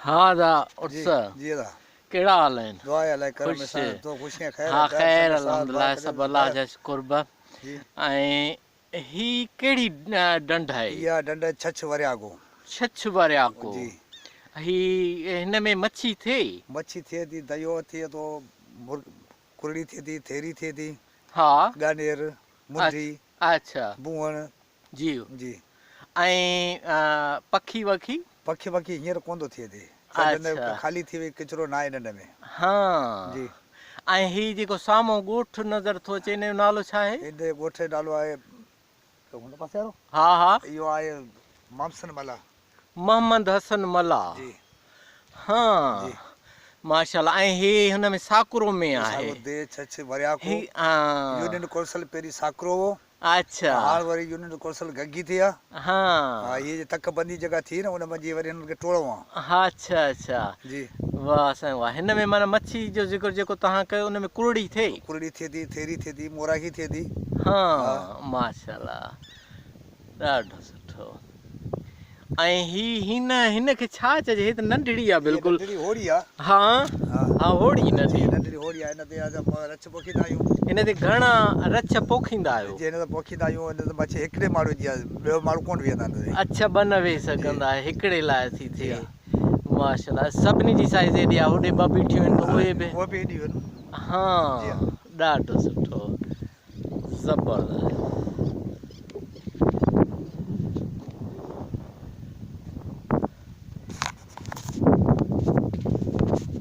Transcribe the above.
हाँ दा जी उठस जी दा कहिड़ा हाल आहिनि? दुआ है अल्लाह करम ख़ुशि? सां तो खुशियां खैर हा ख़ैर साल अल्हम्दुलिल्लाह सभु अलाह जा शुकुरब। जी ऐं ही कहिड़ी डंड आहे? इहा डंड छछ वरियागो छछ वरियाको। जी ही हिन में मच्छी थिए? मच्छी थिए थी दयो थिए थो कुरड़ी थिए थी थेरी थिए थी हा ॻानेर मुंडी अच्छा बुअण जी। जी ऐं पखी वखी? पखी वखी हींअर कोन थो थिए थी सभु अच्छा डंड ख़ाली थी वई किचिरो न आहे डंड में हा जी ऐं ही जेको साम्हूं ॻोठु नज़र थो अचे हिन जो नालो छा आहे? हिन ॻोठ जो नालो आहे हुन पासे वारो हा हा इहो आहे मामसन मला मोहम्मद हसन मला। जी हा जी माशाल्लाह। ऐं हे हुन में साकुरो में ये आहे? सागो दे छछ वरियाको ही यूनियन कौंसल पहिरीं साकरो हो अच्छा हाणे वरी यूनियन कौंसल गगी थी आहे हा हा इहे तकबंदी जॻह थी न उन में जीअं वरी हिननि खे टोड़ो आहे हा अच्छा अच्छा जी वाह साईं वाह। हिन में माना मच्छी जो ज़िक्र जेको तव्हां कयो उन में कुरड़ी थिए? कुरड़ी थिए थी थेरी थिए थी मोराही थिए थी हा हा माशाल्लाह ॾाढो सुठो। ऐं हिनखे छा चइजे? हे त नंढड़ी आहे इहा बिल्कुलु। नंढड़ी होड़ी आहे हा हा हा होड़ी नंढी। नंढड़ी होड़ी आहे हिन ते रच पोखींदा आहियूं हिन ते घणा रछ पोखींदा आहियो? जीअं हिन ते पोखींदा आहियूं हिन ते मच्छी हिकिड़े माण्हू जी आहे ॿियो माण्हू कोन वेहंदा आहिनि अच्छा ॿ न वेही सघंदा हिकिड़े लाइ थी जी थिए। माशाल्लाह सभिनी जी साइज़ हेॾी आहे होॾे ॿ बीठियूं आहिनि त उहे बि उहे बि हेॾियूं आहिनि हा जी हा ॾाढो सुठो ज़बरदस्त।